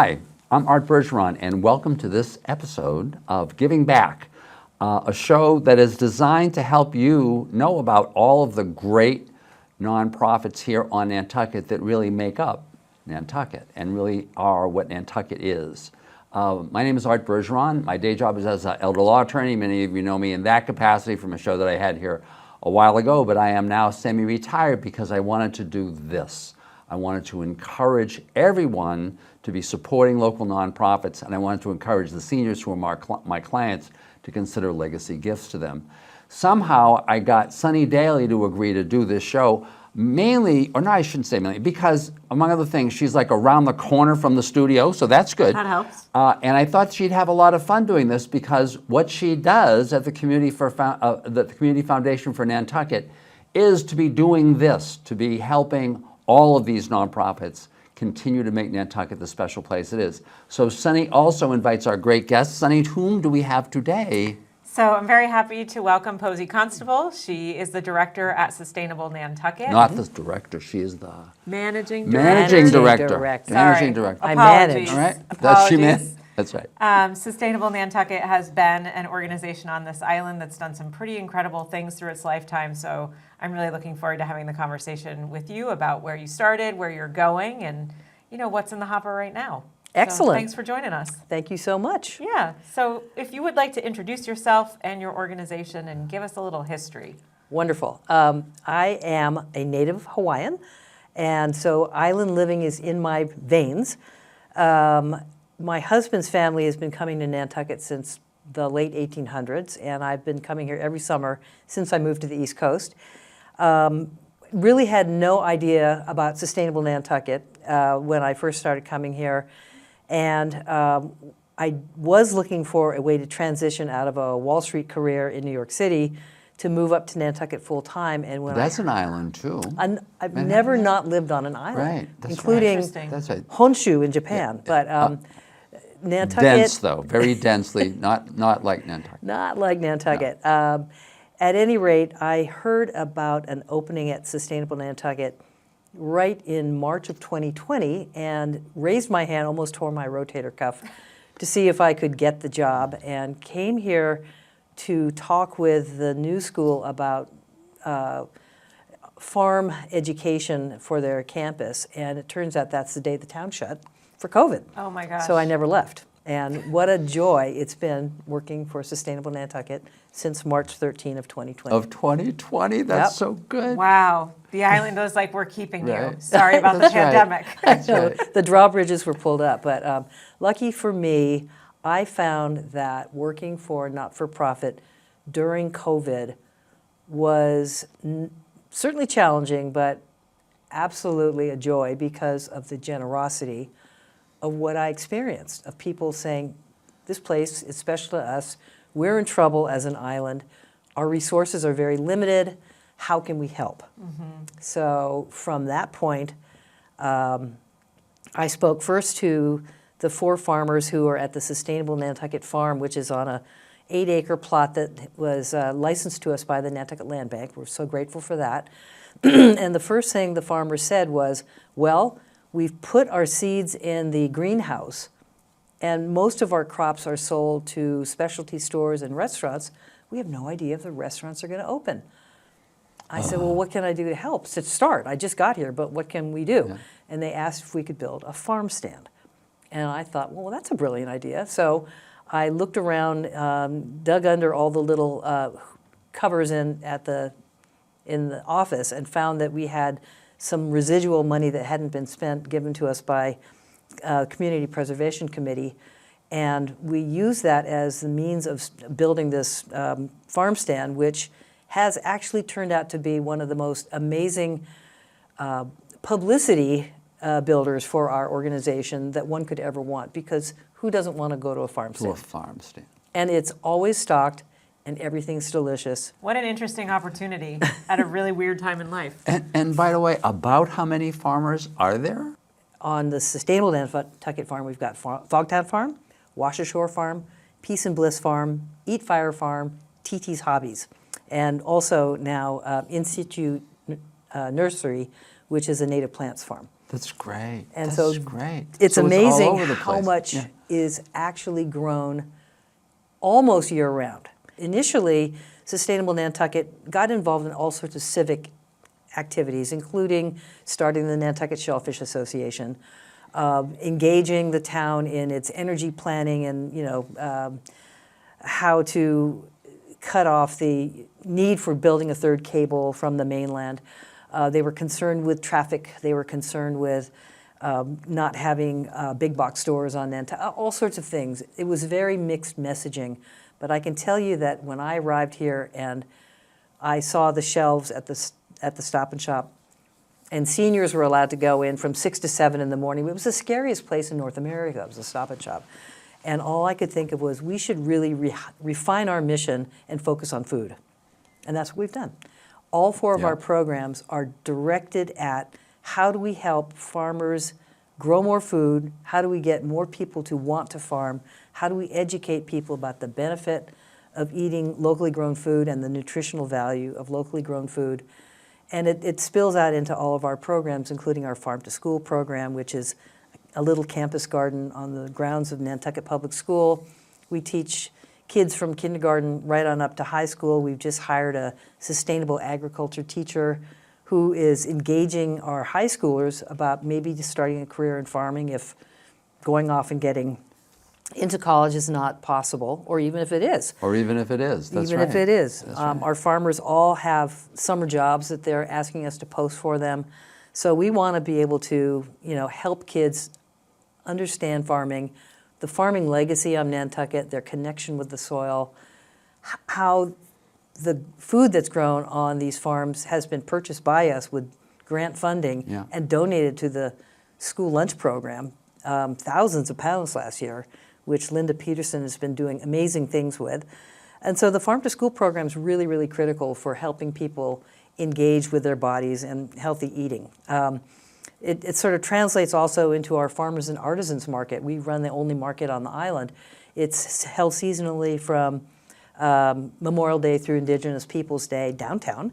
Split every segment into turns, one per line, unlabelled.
Hi, I'm Art Bergeron, and welcome to this episode of Giving Back, a show that is designed to help you know about all of the great nonprofits here on Nantucket that really make up Nantucket and really are what Nantucket is. My name is Art Bergeron. My day job is as an elder law attorney. Many of you know me in that capacity from a show that I had here a while ago, but I am now semi-retired because I wanted to do this. I wanted to encourage everyone to be supporting local nonprofits, and I wanted to encourage the seniors who are my clients to consider legacy gifts to them. Somehow I got Sunny Daly to agree to do this show, mainly, or no, I shouldn't say mainly, because among other things, she's like around the corner from the studio, so that's good.
That helps.
And I thought she'd have a lot of fun doing this because what she does at the Community Foundation for Nantucket is to be doing this, to be helping all of these nonprofits continue to make Nantucket the special place it is. So Sunny also invites our great guests. Sunny, whom do we have today?
So I'm very happy to welcome Posie Constable. She is the director at Sustainable Nantucket.
Not the director, she is the
Managing
director.
Managing
Director.
I
manage. All right. That's she
Apologies.
That's right.
Sustainable Nantucket has been an organization on this island that's done some pretty incredible things through its lifetime. So I'm really looking forward to having the conversation with you about where you started, where you're going, and what's in the hopper right now.
Excellent.
So thanks for joining us.
Thank you so much.
Yeah. So if you would like to introduce yourself and your organization and give us a little history.
Wonderful. I am a native Hawaiian, and so island living is in my veins. My husband's family has been coming to Nantucket since the late 1800s, and I've been coming here every summer since I moved to the East Coast. Really had no idea about Sustainable Nantucket when I first started coming here. And I was looking for a way to transition out of a Wall Street career in New York City to move up to Nantucket full time. And when
That's an island too.
I've never not lived on an island,
Right, that's
including
right.
That's right.
Honshu in Japan.
Yeah.
But Nantucket,
Dense though, very densely, not like Nantucket.
not like Nantucket. No. At any rate, I heard about an opening at Sustainable Nantucket right in March of 2020 and raised my hand, almost tore my rotator cuff, to see if I could get the job, and came here to talk with the new school about farm education for their campus. And it turns out that's the day the town shut for COVID.
Oh my gosh.
So I never left. And what a joy it's been working for Sustainable Nantucket since March 13 of 2020.
Of 2020, that's
Yep.
so good.
Wow. The island was like, we're keeping you.
Right.
Sorry about the
That's right.
pandemic.
That's right.
The drawbridges were pulled up. But lucky for me, I found that working for a not-for-profit during COVID was certainly challenging, but absolutely a joy because of the generosity of what I experienced, of people saying, this place is special to us, we're in trouble as an island, our resources are very limited, how can we help? Mm-hmm. So from that point, I spoke first to the 4 farmers who are at the Sustainable Nantucket Farm, which is on a 8-acre plot that was licensed to us by the Nantucket Land Bank. We're so grateful for that. And the first thing the farmers said was, well, we've put our seeds in the greenhouse, and most of our crops are sold to specialty stores and restaurants. We have no idea if the restaurants are going to open. I said, well, what can I do to help? To start, I just got here, but what can we do? Yeah. And they asked if we could build a farm stand. And I thought, well, that's a brilliant idea. So I looked around, dug under all the little covers in the office, and found that we had some residual money that hadn't been spent given to us by Community Preservation Committee, and we used that as the means of building this farm stand, which has actually turned out to be one of the most amazing publicity builders for our organization that one could ever want, because who doesn't want to go to a farm stand?
To a farm stand.
And it's always stocked, and everything's delicious.
What an interesting opportunity at a really weird time in life.
And by the way, about how many farmers are there?
On the Sustainable Nantucket Farm, we've got Fogtown Farm, Washashore Farm, Peace and Bliss Farm, Eat Fire Farm, TT's Hobbies, and also now Institute Nursery, which is a native plants farm.
That's great.
And
That's
so
great.
it's
So all
amazing
over the
how
place.
much
Yeah.
is actually grown almost year-round. Initially, Sustainable Nantucket got involved in all sorts of civic activities, including starting the Nantucket Shellfish Association, engaging the town in its energy planning and, how to cut off the need for building a third cable from the mainland. They were concerned with traffic. They were concerned with not having big box stores on Nantucket, all sorts of things. It was very mixed messaging. But I can tell you that when I arrived here and I saw the shelves at the Stop and Shop, and seniors were allowed to go in from 6 to 7 in the morning. It was the scariest place in North America. It was a Stop and Shop. And all I could think of was we should really refine our mission and focus on food. And that's what we've done. All 4 of
Yeah.
our programs are directed at how do we help farmers grow more food? How do we get more people to want to farm? How do we educate people about the benefit of eating locally grown food and the nutritional value of locally grown food? And it spills out into all of our programs, including our Farm to School program, which is a little campus garden on the grounds of Nantucket Public School. We teach kids from kindergarten right on up to high school. We've just hired a sustainable agriculture teacher who is engaging our high schoolers about maybe just starting a career in farming if going off and getting into college is not possible, or even if it is.
Or even if it is. That's
Even
right.
if it is.
That's right.
Our farmers all have summer jobs that they're asking us to post for them. So we want to be able to, help kids understand farming, the farming legacy on Nantucket, their connection with the soil, how the food that's grown on these farms has been purchased by us with grant funding
Yeah.
and donated to the school lunch program, thousands of pounds last year, which Linda Peterson has been doing amazing things with. And so the Farm to School program is really, really critical for helping people engage with their bodies and healthy eating. It sort of translates also into our farmers and artisans market. We run the only market on the island. It's held seasonally from Memorial Day through Indigenous Peoples Day downtown.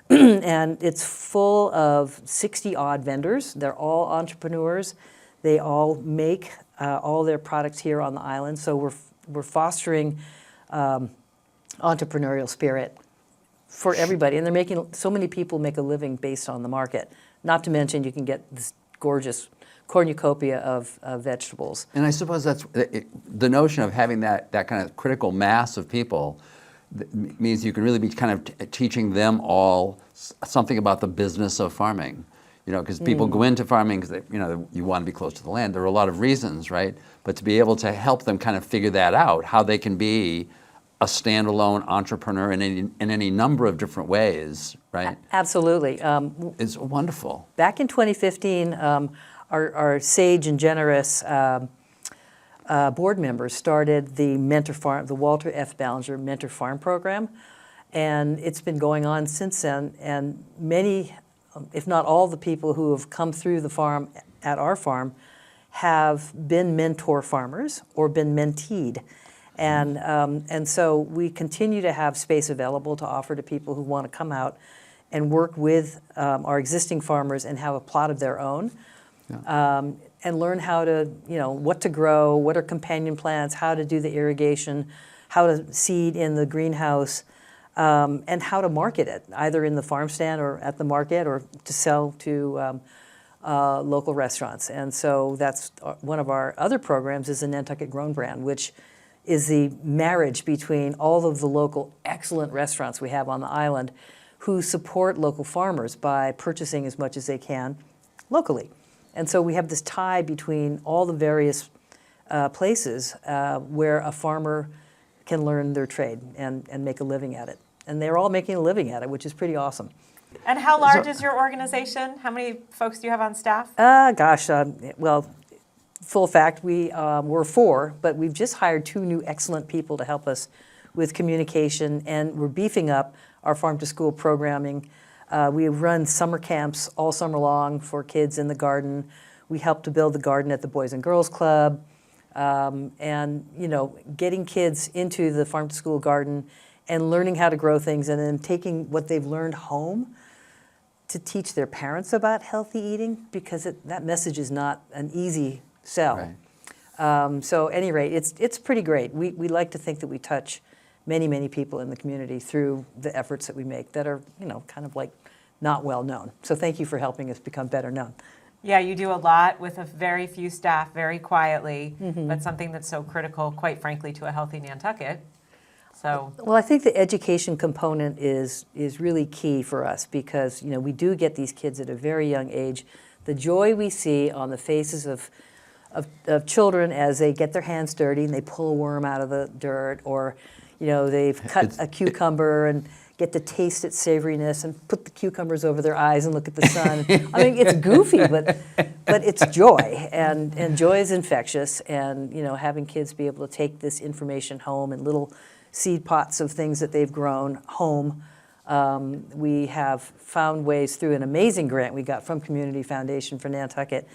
And it's full of 60-odd vendors. They're all entrepreneurs. They all make all their products here on the island. So we're fostering entrepreneurial spirit for everybody. And they're making, so many people make a living based on the market. Not to mention you can get this gorgeous cornucopia of vegetables.
And I suppose that's the notion of having that kind of critical mass of people means you can really be kind of teaching them all something about the business of farming. Because people go into farming because you want to be close to the land. There are a lot of reasons, right? But to be able to help them kind of figure that out, how they can be a standalone entrepreneur in any number of different ways, right?
Absolutely.
It's wonderful.
Back in 2015, our sage and generous board members started the Mentor Farm, the Walter F. Ballinger Mentor Farm program, and it's been going on since then. And many, if not all, the people who have come through the farm at our farm have been mentor farmers or been menteed. And so we continue to have space available to offer to people who want to come out and work with our existing farmers and have a plot of their own, and learn how to, what to grow, what are companion plants, how to do the irrigation, how to seed in the greenhouse, and how to market it, either in the farm stand or at the market or to sell to local restaurants. And so that's one of our other programs is the Nantucket Grown brand, which is the marriage between all of the local excellent restaurants we have on the island who support local farmers by purchasing as much as they can locally. And so we have this tie between all the various places where a farmer can learn their trade and make a living at it. And they're all making a living at it, which is pretty awesome.
And how large is your organization? How many folks do you have on staff?
Well, full fact, we were 4, but we've just hired 2 new excellent people to help us with communication, and we're beefing up our farm to school programming. We run summer camps all summer long for kids in the garden. We help to build the garden at the Boys and Girls Club, and getting kids into the farm to school garden and learning how to grow things, and then taking what they've learned home to teach their parents about healthy eating, because that message is not an easy sell.
Right.
So at any rate, it's pretty great. We like to think that we touch many, many people in the community through the efforts that we make that are, kind of like not well known. So thank you for helping us become better known.
Yeah, you do a lot with a very few staff, very quietly, but something that's so critical, quite frankly, to a healthy Nantucket. So,
Well, I think the education component is really key for us, because we do get these kids at a very young age. The joy we see on the faces of children as they get their hands dirty and they pull a worm out of the dirt, or they've cut a cucumber and get to taste its savoriness and put the cucumbers over their eyes and look at the sun. I mean, it's goofy, but it's joy, and joy is infectious. And having kids be able to take this information home in little seed pots of things that they've grown home. We have found ways through an amazing grant we got from Community Foundation for Nantucket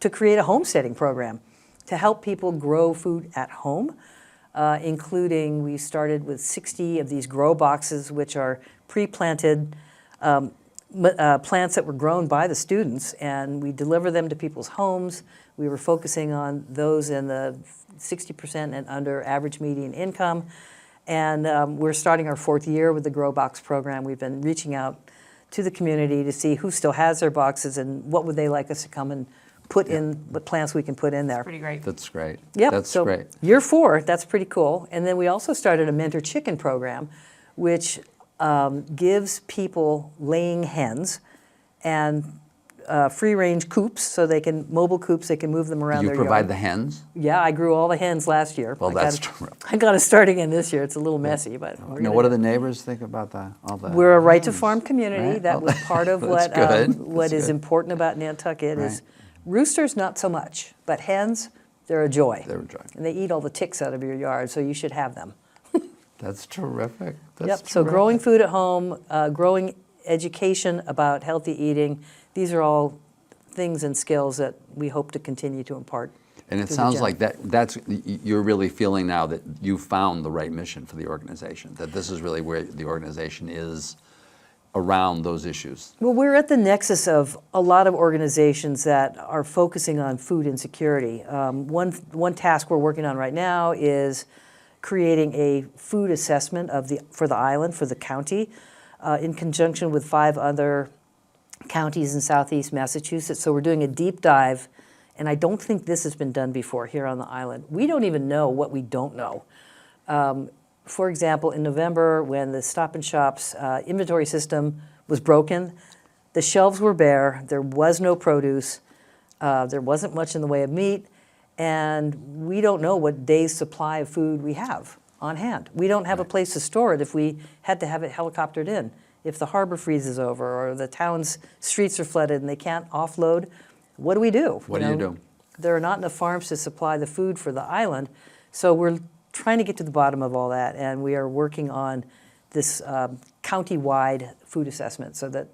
to create a homesteading program to help people grow food at home. Including, we started with 60 of these grow boxes, which are pre-planted plants that were grown by the students, and we deliver them to people's homes. We were focusing on those in the 60% and under average median income. And we're starting our 4th year with the Grow Box program. We've been reaching out to the community to see who still has their boxes and what would they like us to come and put in, what plants we can put in there.
pretty great.
That's great.
Yep.
That's
so
great.
Year 4, that's pretty cool. And then we also started a mentor chicken program, which gives people laying hens and free-range coops, so mobile coops, they can move them around
You
their
provide
yard.
the hens?
Yeah, I grew all the hens last year.
Well, that's terrific.
I got to start again this year. It's a little messy, but we're
Now,
gonna
what do
do
the neighbors think about that? All that?
We're a right-to-farm community.
Right.
That was part of
That's
what
good.
what
That's
is
good.
important about Nantucket is
Right.
roosters, not so much, but hens, they're a joy.
They're a joy.
And they eat all the ticks out of your yard, so you should have them.
That's terrific. That's
Yep, so
terrific.
growing food at home, growing education about healthy eating, these are all things and skills that we hope to continue to impart.
And it
through the
sounds
gym.
like you're really feeling now that you found the right mission for the organization, that this is really where the organization is around those issues.
Well, we're at the nexus of a lot of organizations that are focusing on food insecurity. One task we're working on right now is creating a food assessment for the island, for the county, in conjunction with 5 other counties in southeast Massachusetts. So we're doing a deep dive, and I don't think this has been done before here on the island. We don't even know what we don't know. For example, in November, when the Stop and Shop's inventory system was broken, the shelves were bare, there was no produce, there wasn't much in the way of meat, and we don't know what day's supply of food we have on hand. We don't have a place to store it if we had to have it helicoptered in. If the harbor freezes over or the town's streets are flooded and they can't offload, what do we do?
What do you do?
There are not enough farms to supply the food for the island, so we're trying to get to the bottom of all that, and we are working on this county-wide food assessment so that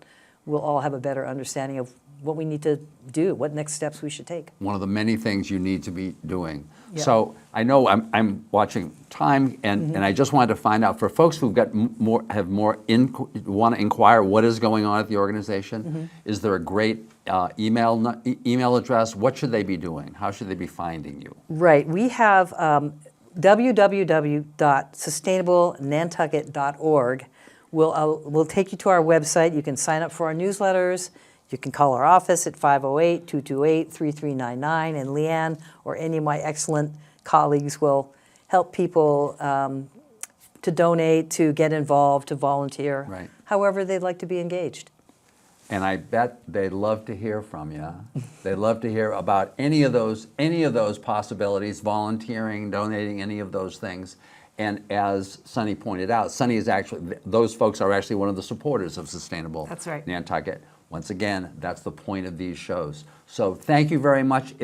we'll all have a better understanding of what we need to do, what next steps we should take.
One of the many things you need to be doing.
Yeah.
So I know I'm watching time, and I just wanted to find out for folks who've got want to inquire what is going on at the organization. Is there a great email address? What should they be doing? How should they be finding you?
Right. We have www.sustainablenantucket.org. We'll take you to our website. You can sign up for our newsletters. You can call our office at 508-228-3399, and Leanne or any of my excellent colleagues will help people to donate, to get involved, to volunteer,
Right.
however they'd like to be engaged.
And I bet they'd love to hear from you. They'd love to hear about any of those possibilities, volunteering, donating, any of those things. And as Sunny pointed out, those folks are actually one of the supporters of Sustainable
That's right.
Nantucket. Once again, that's the point of these shows. So thank you very much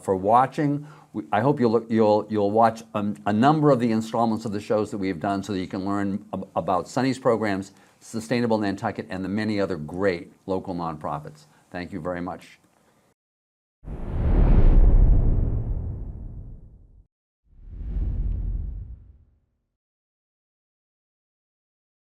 for watching. I hope you'll watch a number of the installments of the shows that we've done so that you can learn about Sunny's programs, Sustainable Nantucket, and the many other great local nonprofits. Thank you very much.